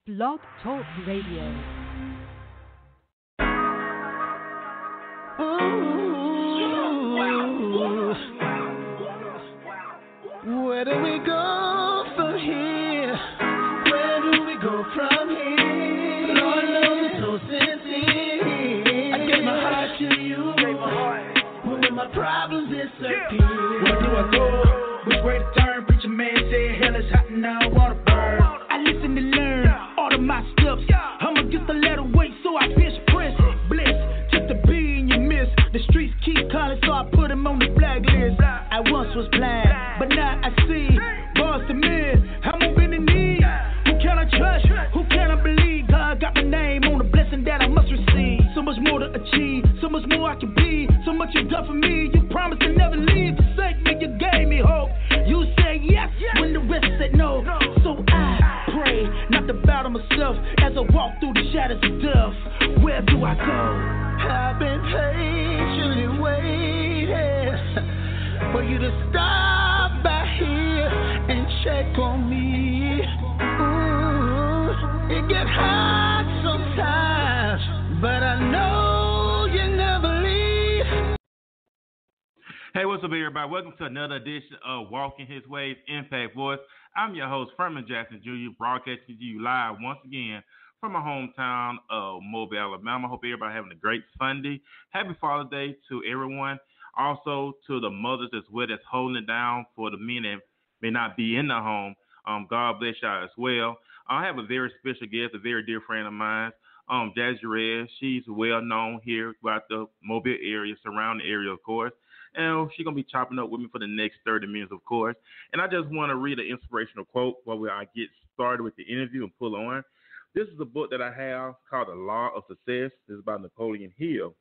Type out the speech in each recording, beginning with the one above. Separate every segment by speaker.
Speaker 1: Blog Talk Radio.
Speaker 2: Where do we go from here? Where do we go from here? Lord knows it's so sincere. I gave my heart to you. When my problems disappear. Where do I go? Which way to turn? Preacher man said hell is hot and now I wanna burn. I listen to learn all of my steps. I'ma get the letter weight so I bench press. Bless, took the B and you miss. The streets keep calling so I put him on the blacklist. I once was blind, but now I see. Boss the man, I'm on bending knee. Who can I trust? Who can I believe? God got my name on the blessing that I must receive. So much more to achieve, so much more I can be. So much you've done for me, you promised to never leave. Forsake me, you gave me hope. You said yes when the rest said no. So I pray not to bow to myself as I walk through the shadows of death. Where do I go? I've been patiently waiting for you to stop by here and check on me. Ooh, it get hard sometimes, but I know you never leave.
Speaker 3: Hey, what's up, everybody? Welcome to another edition of Walking His Ways Impact Voice. I'm your host, Furman Jackson Jr., broadcasting to you live once again from my hometown of Mobile, Alabama. I hope everybody having a great Sunday. Happy Father's Day to everyone. Also to the mothers as well that's holding it down for the men that may not be in the home. God bless y'all as well. I have a very special guest, a very dear friend of mine, Jazzy Red. She's well known here throughout the Mobile area, surrounding area, of course. And she's going to be chopping up with me for the next 30 minutes, of course. And I just want to read an inspirational quote while I get started with the interview and pull on. This is a book that I have called The Law of Success. This is by Napoleon Hill.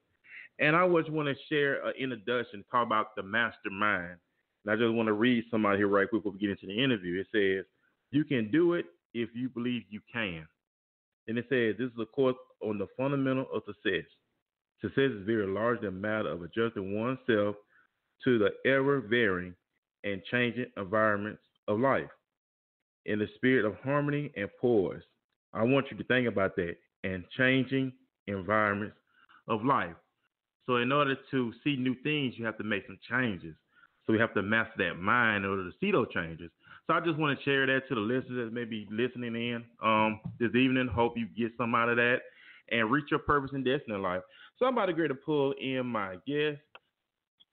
Speaker 3: And I just want to share an introduction, talk about the mastermind. And I just want to read somebody here right quick before we get into the interview. It says, you can do it if you believe you can. And it says, this is a course on the fundamental of success. Success is very largely a matter of adjusting oneself to the ever-varying and changing environments of life in the spirit of harmony and poise. I want you to think about that, and changing environments of life. So in order to see new things, you have to make some changes. So we have to master that mind in order to see those changes. So I just want to share that to the listeners that may be listening in this evening. Hope you get some out of that and reach your purpose and destiny in life. So I'm about to get to pull in my guest,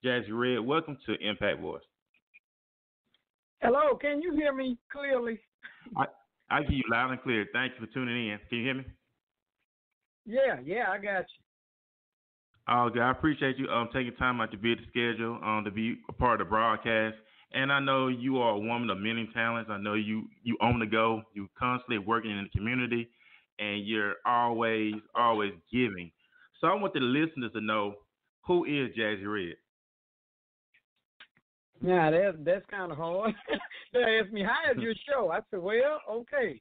Speaker 3: Jazzy Red. Welcome to Impact Voice.
Speaker 4: Hello, can you hear me clearly?
Speaker 3: I hear you loud and clear. Thank you for tuning in. Can you hear me?
Speaker 4: Yeah, I got you.
Speaker 3: Oh, God, I appreciate you taking time out to be at the schedule to be a part of the broadcast. And I know you are a woman of many talents. I know you on the go. You're constantly working in the community, and you're always giving. So I want the listeners to know, who is Jazzy Red?
Speaker 4: Yeah, that's kind of hard. They asked me, how is your show? I said, well, okay.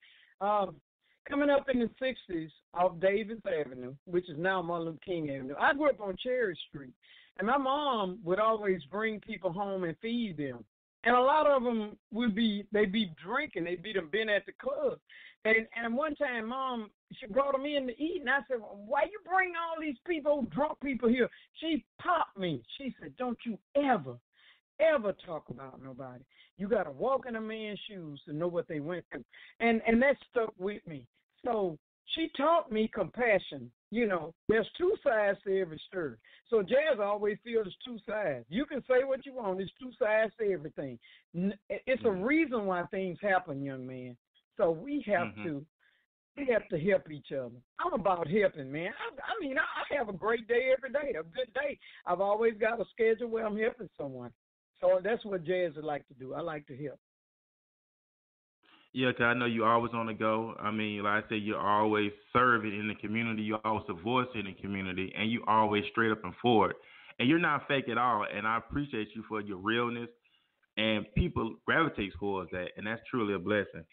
Speaker 4: Coming up in the 60s off Davis Avenue, which is now Martin Luther King Avenue. I grew up on Cherry Street, and my mom would always bring people home and feed them. And a lot of them they'd be drinking. They'd be been at the club. And one time, Mom, she brought them in to eat, and I said, well, why you bring all these people, drunk people here? She popped me. She said, don't you ever talk about nobody. You got to walk in a man's shoes to know what they went through. And that stuck with me. So she taught me compassion. You know, there's two sides to every story. So Jazz always feels there's two sides. You can say what you want. There's two sides to everything. It's a reason why things happen, young man. So we have to help each other. I'm about helping, man. I mean, I have a great day every day, a good day. I've always got a schedule where I'm helping someone. So that's what Jazz would like to do. I like to help.
Speaker 3: Yeah, because I know you're always on the go. I mean, like I said, you're always serving in the community. You're always a voice in the community, and you always straight up and forward. And you're not fake at all, and I appreciate you for your realness, and people gravitate towards that, and that's truly a blessing.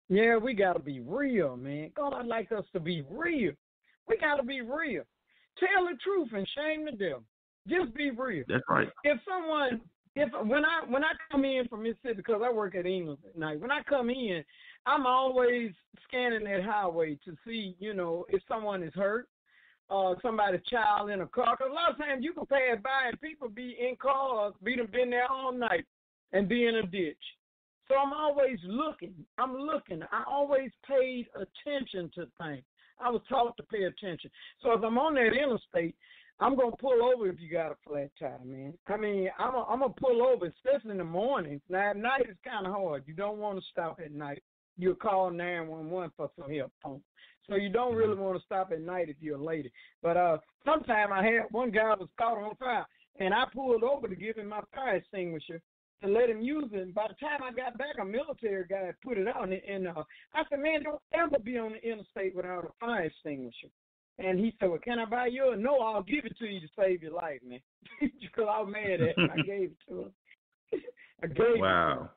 Speaker 4: Yeah, we got to be real, man. God, I'd like us to be real. We got to be real. Tell the truth and shame the devil. Just be real.
Speaker 3: That's right.
Speaker 4: If someone when I come in from Mississippi, because I work at England at night, when I come in, I'm always scanning that highway to see, if someone is hurt, somebody's child in a car. Because a lot of times you can pass by and people be in cars, been there all night and be in a ditch. So I'm always looking. I always paid attention to things. I was taught to pay attention. So if I'm on that interstate, I'm going to pull over if you got a flat tire, man. I mean, I'm going to pull over, especially in the morning. Now, at night, it's kind of hard. You don't want to stop at night. You'll call 911 for some help. So you don't really want to stop at night if you're a lady. But sometime I had one guy was caught on fire, and I pulled over to give him my fire extinguisher to let him use it. And by the time I got back, a military guy put it on. And I said, man, don't ever be on the interstate without a fire extinguisher. And he said, well, can I buy yours? No, I'll give it to you to save your life, man. Because I was mad at him. I gave it to him.
Speaker 3: Wow.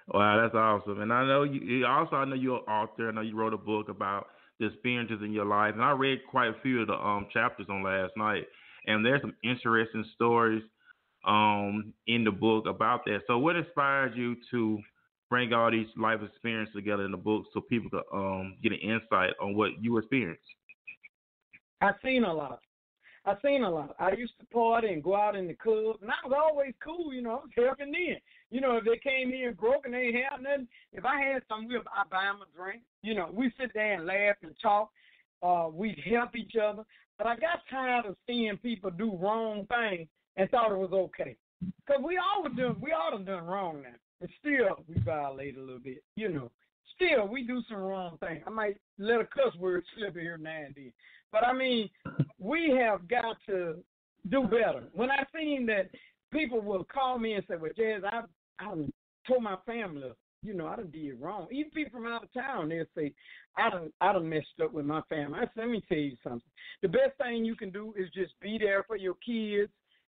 Speaker 3: Wow, that's awesome. And I know I know you're an author. I know you wrote a book about the experiences in your life. And I read quite a few of the chapters on last night. And there's some interesting stories in the book about that. So what inspired you to bring all these life experiences together in the book so people could get an insight on what you experienced?
Speaker 4: I've seen a lot. I used to party and go out in the club, and I was always cool, I was helping them. If they came in broke and they ain't have nothing, if I had something, I'd buy them a drink. We sit there and laugh and talk. We'd help each other. But I got tired of seeing people do wrong things and thought it was okay. Because we all have done wrong now. And still, we violate a little bit, Still, we do some wrong things. I might let a cuss word slip here now and then. But, I mean, we have got to do better. When I seen that people will call me and say, well, Jazz, I told my family, I done did wrong. Even people from out of town, they'll say, I done messed up with my family. I said, let me tell you something. The best thing you can do is just be there for your kids,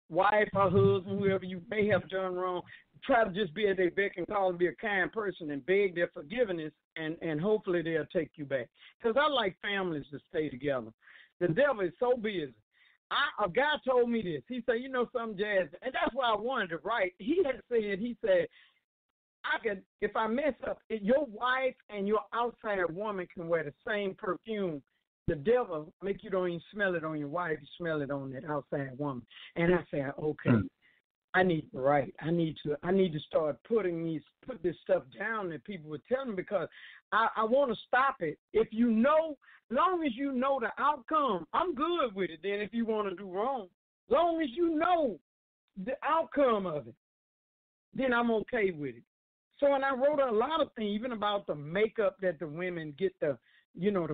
Speaker 4: wife or husband, whoever you may have done wrong. Try to just be at their beck and call and be a kind person and beg their forgiveness, and hopefully they'll take you back. Because I like families to stay together. The devil is so busy. A guy told me this. He said, something, Jazz, and that's why I wanted to write. He said, I could, if I mess up, if your wife and your outside woman can wear the same perfume, the devil make you don't even smell it on your wife, you smell it on that outside woman. And I said, okay. I need to write. I need to start put this stuff down that people would tell me, because I want to stop it. If long as you know the outcome, I'm good with it. Then if you want to do wrong, long as you know the outcome of it, then I'm okay with it. So, and I wrote a lot of things, even about the makeup that the women get, the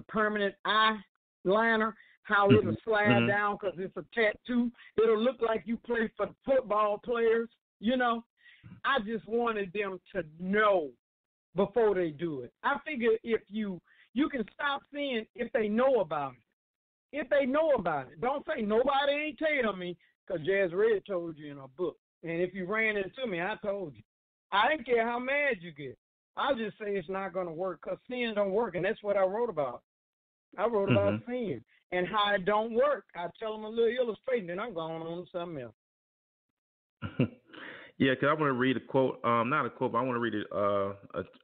Speaker 4: permanent eyeliner, how it'll slide down because it's a tattoo. It'll look like you play for football players, I just wanted them to know before they do it. I figure if you can stop seeing if they know about it. If they know about it. Don't say nobody ain't tell me, because Jazzy Red told you in her book. And if you ran into me, I told you. I didn't care how mad you get. I'll just say it's not going to work, because sin don't work, and that's what I wrote about. I wrote about sin and how it don't work. I tell them a little illustration, then I'm going on to something else.
Speaker 3: Yeah, because I want to read a quote, not a quote, but I want to read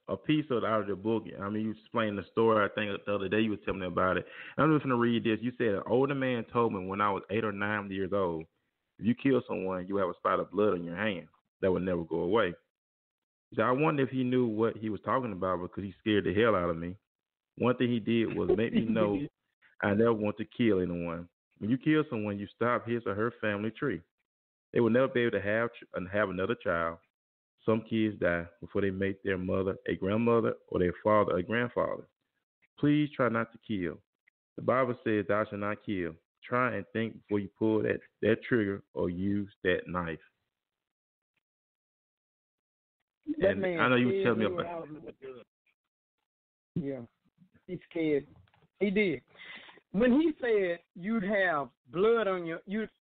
Speaker 3: a piece out of the book. I mean, you explained the story, I think, the other day you were telling me about it. I'm just going to read this. You said, an older man told me when I was 8 or 9 years old, if you kill someone, you have a spot of blood on your hand that will never go away. So I wonder if he knew what he was talking about, because he scared the hell out of me. One thing he did was make me know I never want to kill anyone. When you kill someone, you stop his or her family tree. They will never be able to have another child. Some kids die before they make their mother a grandmother or their father a grandfather. Please try not to kill. The Bible says thou shalt not kill. Try and think before you pull that trigger or use that knife.
Speaker 4: That man,
Speaker 3: I know you tell me about
Speaker 4: Yeah, he's scared. He did. When he said you'd have blood on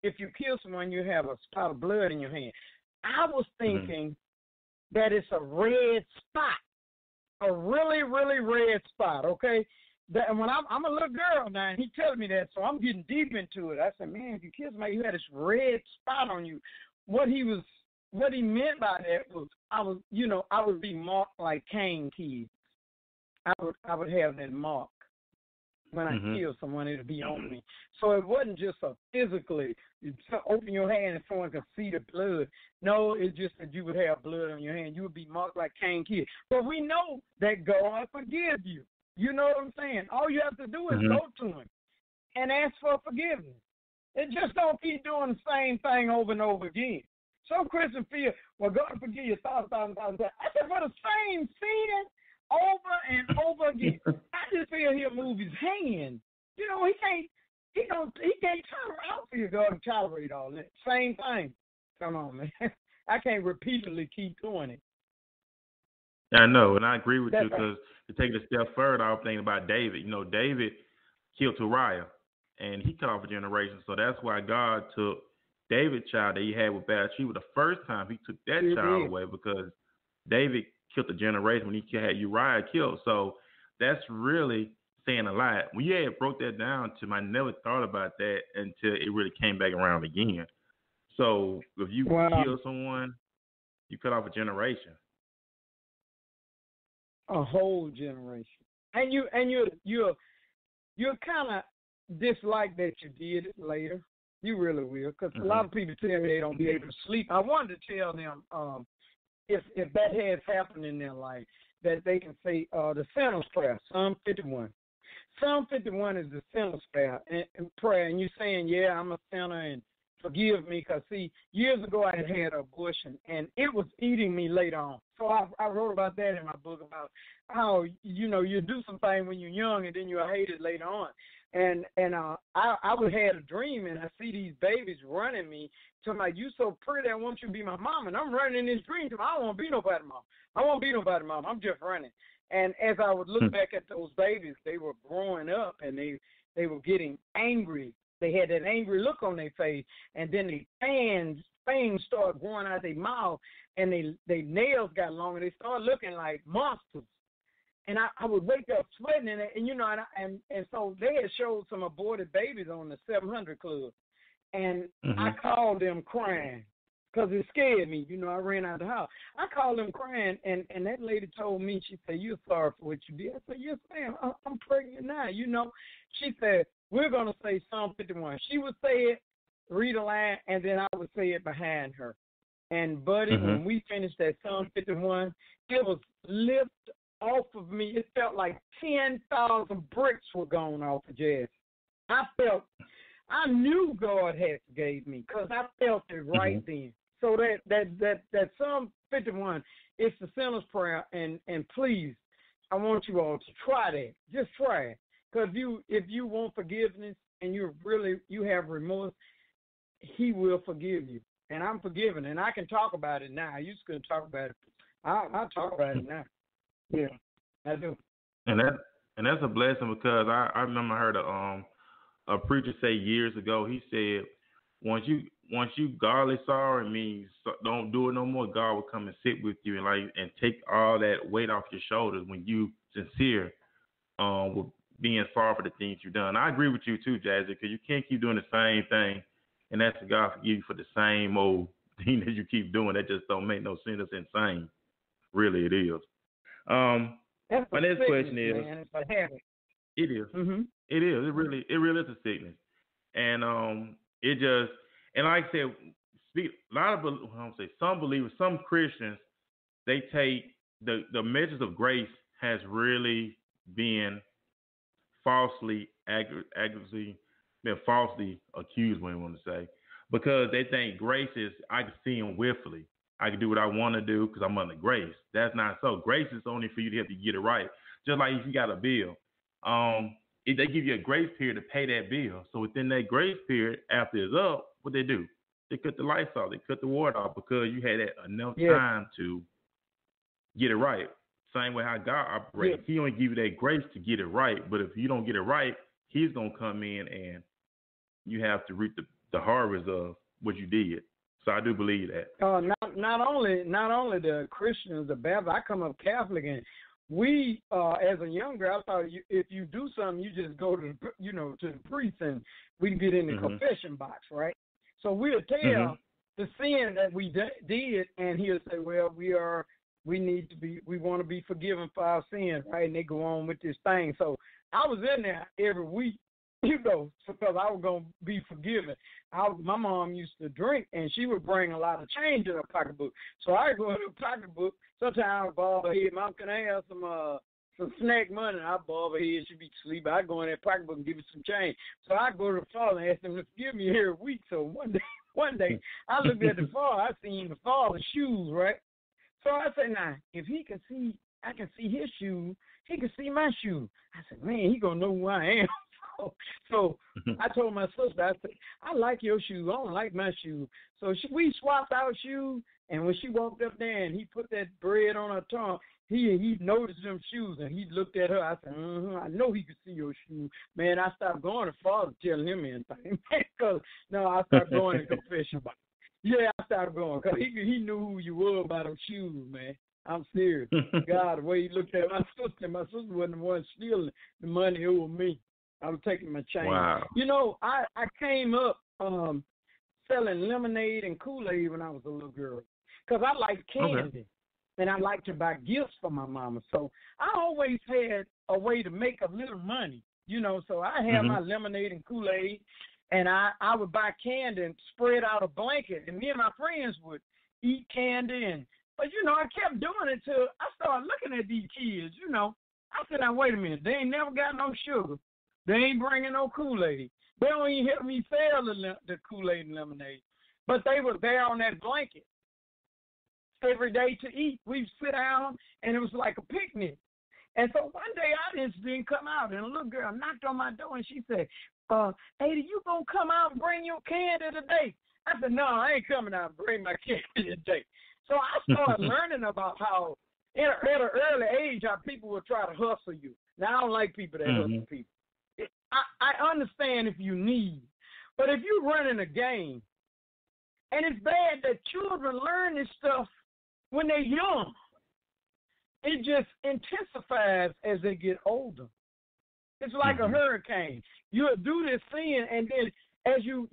Speaker 4: if you kill someone, you have a spot of blood in your hand, I was thinking that it's a red spot, a really, really red spot, okay? And when I'm a little girl now, and he tells me that, so I'm getting deep into it. I said, man, if you kill somebody, you had this red spot on you. what he meant by that was I would be marked like Cain kids. I would have that mark when I kill someone. It'd be on me. So it wasn't just a physically you open your hand and someone could see the blood. No, it's just that you would have blood on your hand. You would be marked like Cain kids. But we know that God forgives you. You know what I'm saying? All you have to do is go to him and ask for forgiveness. It just don't keep doing the same thing over and over again. Some Christians feel, well, God forgive you 1,000 times. I said, for the same sin over and over again. I just feel he'll move his hand. You know, he can't tolerate for you, God, to tolerate all that. Same thing. Come on, man. I can't repeatedly keep doing it.
Speaker 3: I know, and I agree with you because to take it a step further, I was thinking about David. You know, David killed Uriah, and he cut off a generation. So that's why God took David's child that he had with Bathsheba the first time. He took that child away because David killed a generation when he had Uriah killed. So that's really saying a lot. When you had broke that down to me, I never thought about that until it really came back around again. So if you kill someone, you cut off a generation.
Speaker 4: A whole generation. And you're kind of dislike that you did it later. You really will, because a lot of people tell me they don't be able to sleep. I wanted to tell them if that has happened in their life, that they can say the sinner's prayer, Psalm 51. Psalm 51 is the sinner's prayer, and you're saying, yeah, I'm a sinner, and forgive me, because, see, years ago I had an abortion, and it was eating me later on. So I wrote about that in my book, about how, you do something when you're young, and then you'll hate it later on. And I would have a dream, and I see these babies running me, talking about, you so pretty, I want you to be my mom. And I'm running in this dream, talking about, I don't want to be nobody's mom. I won't be nobody's mom. I'm just running. And as I would look back at those babies, they were growing up, and they were getting angry. They had that angry look on their face, and then the fangs started growing out their mouth, and their nails got longer. They started looking like monsters. And I would wake up sweating, and so they had showed some aborted babies on the 700 Club, and I called them crying because it scared me. I ran out of the house. I called them crying, and that lady told me, she said, you're sorry for what you did. I said, yes, ma'am, I'm pregnant now. She said, we're going to say Psalm 51. She would say it, read a line, and then I would say it behind her. And, buddy, when we finished that Psalm 51, it was lifted off of me. It felt like 10,000 bricks were gone off of Jazz. I knew God had forgave me because I felt it right then. So that Psalm 51 is the sinner's prayer, and please, I want you all to try that. Just try it. Because if you want forgiveness and you have remorse, he will forgive you. And I'm forgiven, and I can talk about it now. I used to talk about it. I'll talk about it now. Yeah, I do.
Speaker 3: And that's a blessing, because I remember I heard a preacher say years ago. He said, once you godly sorry, means don't do it no more. God will come and sit with you and take all that weight off your shoulders when you sincere with being sorry for the things you've done. I agree with you too, Jazzy, because you can't keep doing the same thing and ask God forgive you for the same old thing that you keep doing. That just don't make no sense. It's insane. Really, it is. My next question is,
Speaker 4: man, it's a habit.
Speaker 3: It is. It is. It really is a sickness, and and like I said, some believers, some Christians, they take the measures of grace has really been falsely accused, when you want to say, because they think grace is I can sin willfully. I can do what I want to do because I'm under grace. That's not so. Grace is only for you to have to get it right. Just like if you got a bill, they give you a grace period to pay that bill. So within that grace period, after it's up, what they do? They cut the lights off. They cut the water off because you had enough time to get it right. Same way how God operates. He only give you that grace to get it right. But if you don't get it right, he's going to come in and you have to reap the harvest of what you did. So I do believe that.
Speaker 4: Not only the Christians, the Baptists. I come up Catholic, and we, as a young girl, I thought if you do something, you just go to the priest, and we can get in the confession box, right? So we'll tell the sin that we did, and he'll say, well, we want to be forgiven for our sins, right? And they go on with this thing. So I was in there every week, because I was going to be forgiven. My mom used to drink, and she would bring a lot of change in her pocketbook. So I go in her pocketbook. Sometimes I would bob her head. Mom, can I have some snack money? And I bob her head. She'd be sleeping. I go in that pocketbook and give her some change. So I go to the father and ask him to forgive me every week. So one day, I looked at the father. I seen the father's shoes, right? So I said, now, if he can see, I can see his shoes, he can see my shoes. I said, man, he going to know who I am. So I told my sister, I said, I like your shoes. I don't like my shoes. So we swapped our shoes, and when she walked up there and he put that bread on her tongue, he noticed them shoes, and he looked at her. I said, I know he could see your shoes. Man, I stopped going to father telling him anything. Because, no, I started going to confession about it. Yeah, I started going because he knew who you were by them shoes, man. I'm serious. God, the way he looked at my sister wasn't the one stealing the money over me. I was taking my change.
Speaker 3: Wow.
Speaker 4: You know, I came up selling lemonade and Kool-Aid when I was a little girl because I liked candy. Okay. And I liked to buy gifts for my mama. So I always had a way to make a little money, you know. So I had my lemonade and Kool-Aid, and I would buy candy and spread out a blanket, and me and my friends would eat candy. But, you know, I kept doing it till I started looking at these kids, you know. I said, now, wait a minute. They ain't never got no sugar. They ain't bringing no Kool-Aid. They don't even help me sell the Kool-Aid and lemonade. But they were there on that blanket every day to eat. We'd sit down, and it was like a picnic. And so one day I didn't come out, and a little girl knocked on my door, and she said, Ada, you going to come out and bring your candy today? I said, no, I ain't coming out and bring my candy today. So I started learning about how, at an early age, how people will try to hustle you. Now, I don't like people that hustle people. I understand if you need, but if you're running a game, and it's bad that children learn this stuff when they're young, it just intensifies as they get older. It's like a hurricane. You'll do this thing, and then as you'll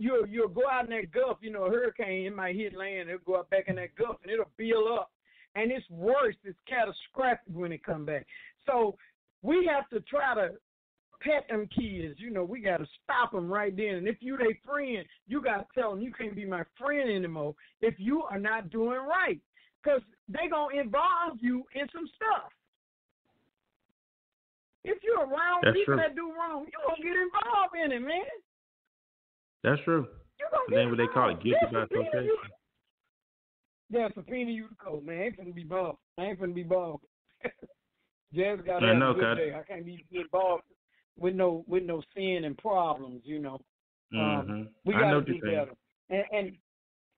Speaker 4: go out in that Gulf, you know, a hurricane, it might hit land, it'll go out back in that Gulf, and it'll build up. And it's worse, it's catastrophic when it come back. So we have to try to pet them kids. You know, we got to stop them right then. And if you their friend, you got to tell them you can't be my friend anymore if you are not doing right. Because they're going to involve you in some stuff. If you're around people that do wrong, you're going to get involved in it, man.
Speaker 3: That's true. Then what they call it, guilty by association.
Speaker 4: Yeah, subpoena you to court, man. I ain't finna be involved. Jazz got to have a good day. I can't be involved with no sin and problems, you know. We got to do better. And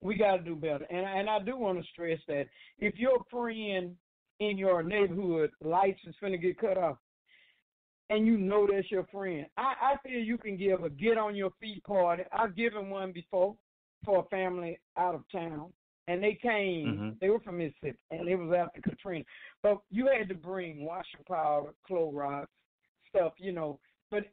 Speaker 4: we got to do better. And I do want to stress that if your friend in your neighborhood lights is finna get cut off, and you know that's your friend, I feel you can give a get on your feet party. I've given one before for a family out of town. And they came, they were from Mississippi, and it was after Katrina. But you had to bring washing powder, Clorox, stuff, you know, but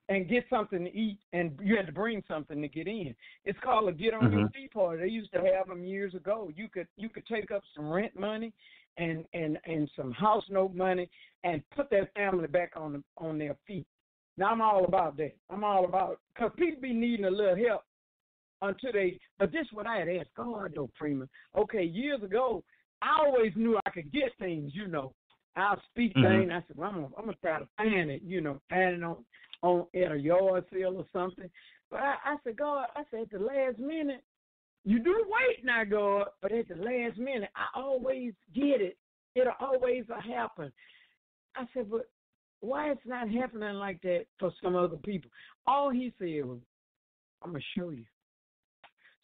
Speaker 4: and get something to eat, and you had to bring something to get in. It's called a get on your feet party. They used to have them years ago. You could take up some rent money and some house note money and put that family back on their feet. Now I'm all about that. I'm all about, because people be needing a little help. But this is what I had asked God, though, Freeman. Okay, years ago, I always knew I could get things, you know. I'll speak things. I said, well, I'm gonna try to find it, you know, find it on at a yard sale or something. But I said, God, at the last minute, you do wait now, God, but at the last minute, I always get it. It'll always happen. I said, but why it's not happening like that for some other people? All he said was, I'm gonna show you.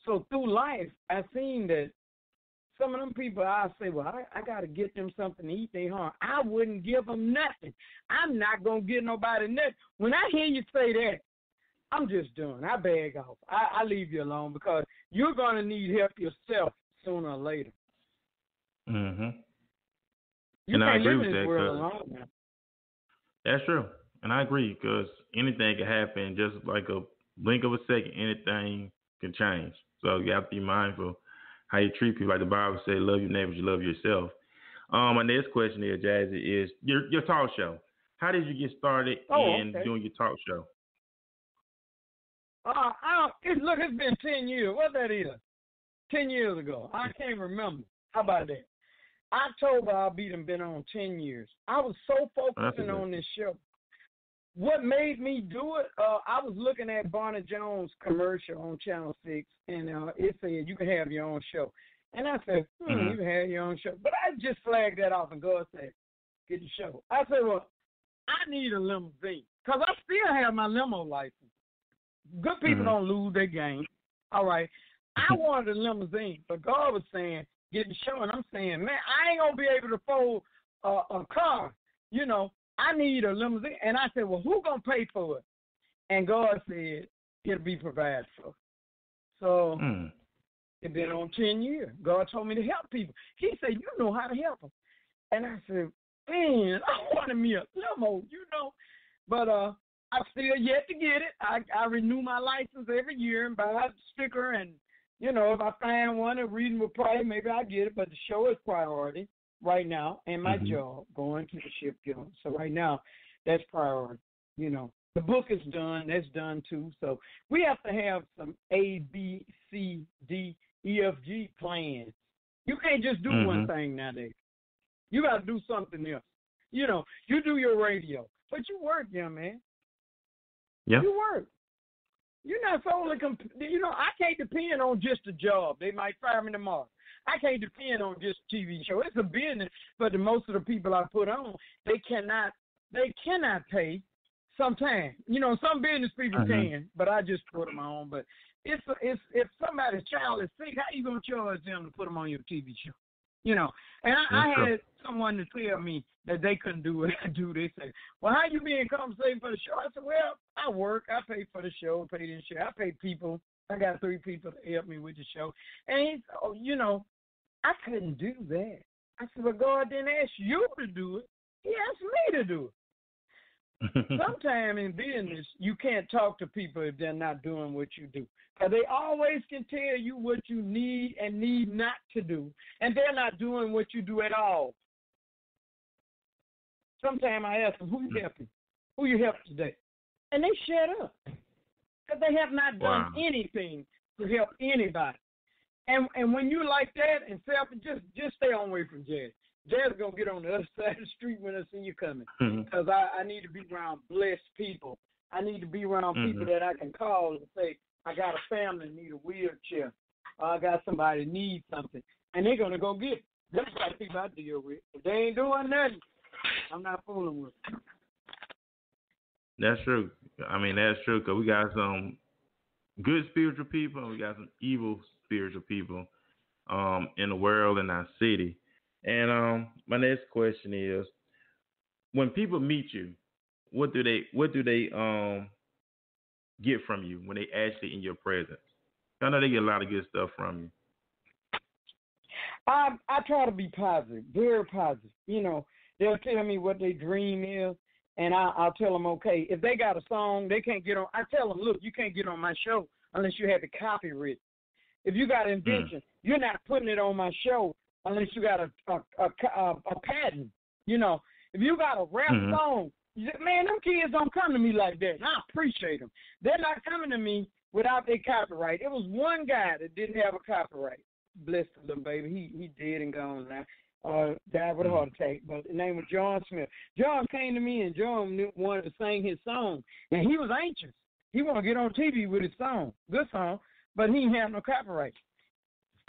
Speaker 4: So through life, I've seen that some of them people, I say, well, I got to get them something to eat. They hungry. I wouldn't give them nothing. I'm not going to give nobody nothing. When I hear you say that, I'm just done. I bag off. I leave you alone because you're going to need help yourself sooner or later. You
Speaker 3: and I
Speaker 4: can't
Speaker 3: agree
Speaker 4: live
Speaker 3: with
Speaker 4: in this
Speaker 3: that.
Speaker 4: world alone now.
Speaker 3: That's true. And I agree because anything can happen just like a blink of a second. Anything can change. So you have to be mindful how you treat people. Like the Bible says, love your neighbors, you love yourself. My next question is, Jazzy, is your talk show. How did you get started in doing your talk show?
Speaker 4: It's been 10 years. What that is? 10 years ago. I can't remember. How about that? October, I'll be been on 10 years. I was so focusing on this show. What made me do it, I was looking at Barney Jones' commercial on Channel 6, and it said, you can have your own show. And I said, you can have your own show. But I just flagged that off, and God said, get the show. I said, well, I need a limousine, because I still have my limo license. Good people don't lose their game. All right. I wanted a limousine, but God was saying, get the show. And I'm saying, man, I ain't going to be able to afford a car. You know, I need a limousine. And I said, well, who going to pay for it? And God said, it'll be provided for. So it's been on 10 years. God told me to help people. He said, you know how to help them. And I said, man, I wanted me a limo, you know. But I'm still yet to get it. I renew my license every year and buy a sticker. And, you know, if I find one at reasonable price, maybe I get it. But the show is priority right now, and my job, going to the shipyard. So right now, that's priority. You know, the book is done. That's done, too. So we have to have some A, B, C, D, E, F, G plans. You can't just do one thing nowadays. You got to do something else. You know, you do your radio, but you work, young man.
Speaker 3: Yeah.
Speaker 4: You work. You're not solely, I can't depend on just a job. They might fire me tomorrow. I can't depend on just a TV show. It's a business, but most of the people I put on, they cannot pay sometimes. You know, some business people can, but I just put them on. But if somebody's child is sick, how you going to charge them to put them on your TV show? You know, and I had someone to tell me that they couldn't do what I do. They say, well, how you being compensated for the show? I said, well, I work. I pay for the show, pay the show. I pay people. I got 3 people to help me with the show. And he said, oh, you know, I couldn't do that. I said, well, God didn't ask you to do it. He asked me to do it. Sometimes in business, you can't talk to people if they're not doing what you do. Because they always can tell you what you need and need not to do. And they're not doing what you do at all. Sometimes I ask them, who you helping? Who you helped today? And they shut up. Because they have not done anything to help anybody. And when you like that and selfish, just stay on away from Jazz. Jazz going to get on the other side of the street when I see you coming. Because I need to be around blessed people. I need to be around people that I can call and say, I got a family that need a wheelchair. Or I got somebody that needs something. And they're going to go get it. That's the kind of people I deal with. If they ain't doing nothing, I'm not fooling with them.
Speaker 3: That's true. I mean, that's true because we got some good spiritual people and we got some evil spiritual people in the world, in our city. And my next question is, when people meet you, what do they get from you when they actually in your presence? I know they get a lot of good stuff from you.
Speaker 4: I try to be positive, very positive. You know, they'll tell me what their dream is, and I'll tell them, okay, if they got a song they can't get on, I tell them, look, you can't get on my show unless you have the copy written. If you got an invention, you're not putting it on my show unless you got a patent. You know, if you got a rap song, man, them kids don't come to me like that, and I appreciate them. They're not coming to me without their copyright. It was one guy that didn't have a copyright. Bless them, baby. He dead and gone now. Died with a heart attack. But his name was John Smith. John came to me, and John wanted to sing his song, and he was anxious. He wanted to get on TV with his song, good song, but he didn't have no copyright.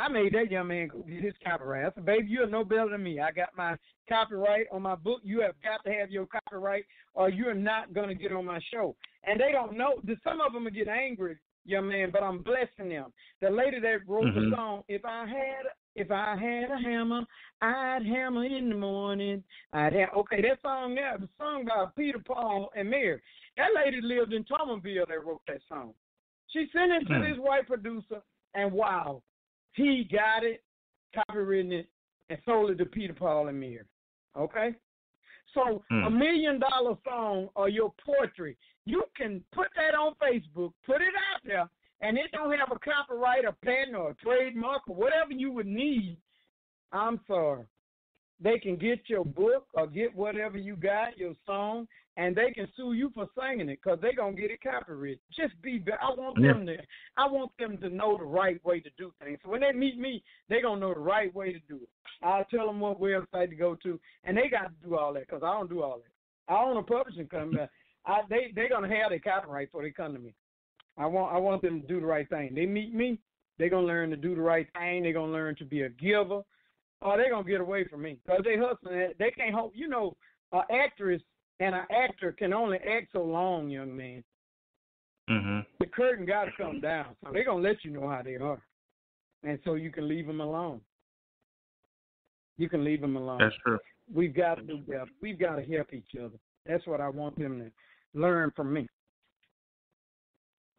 Speaker 4: I made that young man go get his copyright. I said, baby, you're no better than me. I got my copyright on my book. You have got to have your copyright, or you're not going to get on my show. And they don't know. Some of them will get angry, young man, but I'm blessing them. The lady that wrote the song, if I had a hammer, I'd hammer in the morning. Okay, that song there, the song by Peter, Paul, and Mary. That lady lived in Thomasville that wrote that song. She sent it to this white producer, and wow, he got it, copywritten it, and sold it to Peter, Paul, and Mary. Okay? So $1 million song or your poetry, you can put that on Facebook, put it out there, and it don't have a copyright, a patent, or a trademark, or whatever you would need, I'm sorry. They can get your book or get whatever you got, your song, and they can sue you for singing it because they're going to get it copyrighted. Just I want them to know the right way to do things. So when they meet me, they're going to know the right way to do it. I'll tell them what website to go to, and they got to do all that because I don't do all that. I own a publishing company. They're going to have their copyright before they come to me. I want them to do the right thing. They meet me, they're going to learn to do the right thing. They're going to learn to be a giver. Or they're going to get away from me because they hustling. They can't hope. You know, an actress and an actor can only act so long, young man.
Speaker 3: Mm-hmm.
Speaker 4: The curtain got to come down. So they're going to let you know how they are. And so you can leave them alone. You can leave them alone.
Speaker 3: That's true.
Speaker 4: We've got to do better. We've got to help each other. That's what I want them to learn from me.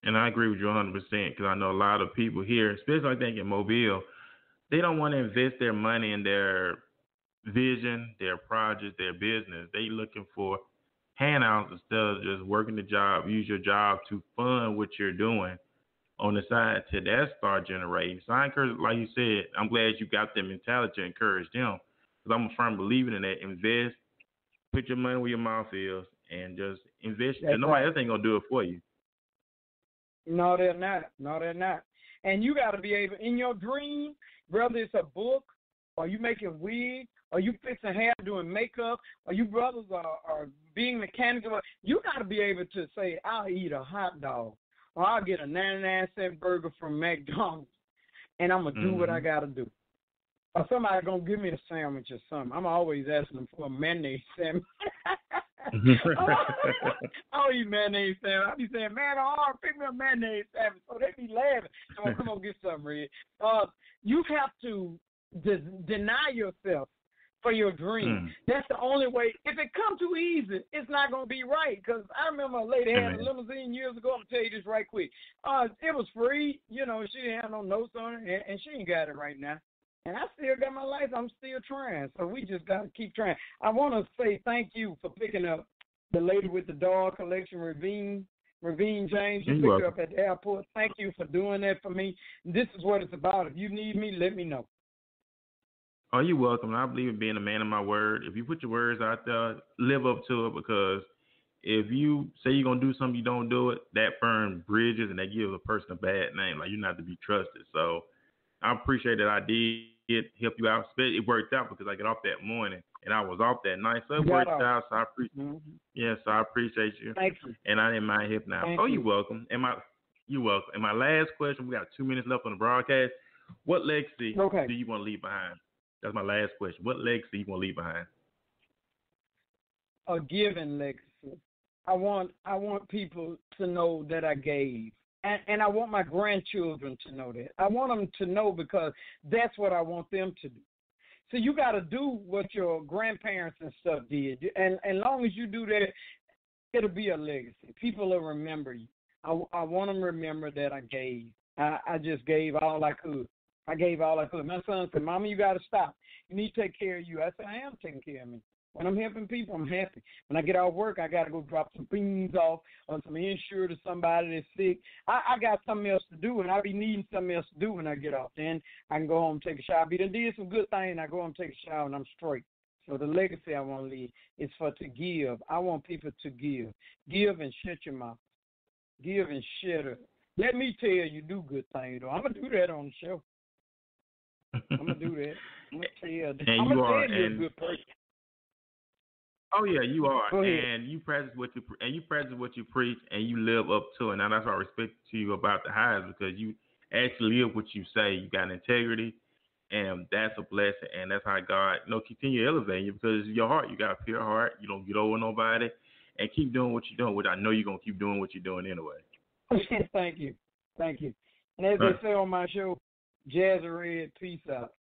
Speaker 3: And I agree with you 100% because I know a lot of people here, especially I think in Mobile, they don't want to invest their money in their vision, their project, their business. They looking for handouts instead of just working the job. Use your job to fund what you're doing on the side till that start generating. So I encourage, like you said, I'm glad you got that mentality to encourage them because I'm a firm believer in that. Invest, put your money where your mouth is, and just invest. And nobody else ain't going to do it for you.
Speaker 4: No, they're not. No, they're not. And you got to be able, in your dream, whether it's a book, or you making wigs, or you fixing hair, doing makeup, or you brothers are being mechanical, you got to be able to say, I'll eat a hot dog, or I'll get a 99-cent burger from McDonald's, and I'm going to do what I got to do. Or somebody going to give me a sandwich or something. I'm always asking them for a mayonnaise sandwich. I'll eat mayonnaise sandwich. I'll be saying, man, pick me a mayonnaise sandwich. So they be laughing. Come on, get something, Red. You have to deny yourself for your dream. That's the only way. If it comes too easy, it's not going to be right. Because I remember a lady had a limousine years ago. I'm going to tell you this right quick. It was free. You know, she didn't have no notes on it, and she ain't got it right now. And I still got my life. I'm still trying. So we just got to keep trying. I want to say thank you for picking up the lady with the dog collection, Ravine James. You picked her up at the airport. Thank you for doing that for me. This is what it's about. If you need me, let me know.
Speaker 3: Oh, you're welcome. I believe in being a man of my word. If you put your words out there, live up to it because if you say you're going to do something, you don't do it, that burns bridges and that gives a person a bad name. Like, you're not to be trusted. So I appreciate that I did help you out. It worked out because I got off that morning and I was off that night. So it worked out. So I appreciate so I appreciate you.
Speaker 4: Thank you.
Speaker 3: And I didn't mind helping out. You're welcome. You're welcome. And my last question, we got 2 minutes left on the broadcast. What legacy do you want to leave behind? That's my last question. What legacy do you want to leave behind?
Speaker 4: A given legacy. I want people to know that I gave. And I want my grandchildren to know that. I want them to know because that's what I want them to do. So you got to do what your grandparents and stuff did. And as long as you do that, it'll be a legacy. People will remember you. I want them to remember that I gave. I just gave all I could. I gave all I could. My son said, Mama, you got to stop. You need to take care of you. I said, I am taking care of me. When I'm helping people, I'm happy. When I get off work, I got to go drop some things off on some insurance to somebody that's sick. I got something else to do, and I be needing something else to do when I get off. Then I can go home and take a shower. I done did some good things, and I go home and take a shower, and I'm straight. So the legacy I want to leave is to give. I want people to give. Give and shut your mouth. Give and shut up. Let me tell you do good things, though. I'm going to do that on the show. I'm going to do that. I'm going to tell you. I'm going to tell you a good person.
Speaker 3: Oh yeah, you are, and you practice what you preach, and you live up to it. Now that's why I respect to you about the highs because you actually live what you say. You got integrity, and that's a blessing, and that's how God, continue elevating you because your heart. You got a pure heart. You don't get over nobody, and keep doing what you're doing. Which I know you're gonna keep doing what you're doing anyway.
Speaker 4: Thank you. And as they say on my show, Jazzy Red, peace out.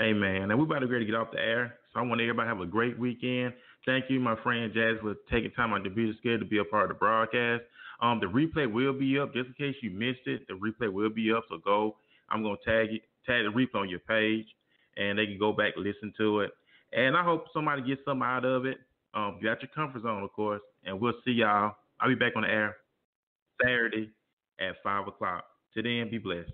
Speaker 3: Amen. And we're about to get off the air. So I want everybody to have a great weekend. Thank you, my friend Jazz, for taking time out to be scared to be a part of the broadcast. The replay will be up. Just in case you missed it, the replay will be up. So go. I'm going to tag the replay on your page, and they can go back and listen to it. And I hope somebody gets something out of it. Get out your comfort zone, of course. And we'll see y'all. I'll be back on the air Saturday at 5 o'clock. Till then, be blessed.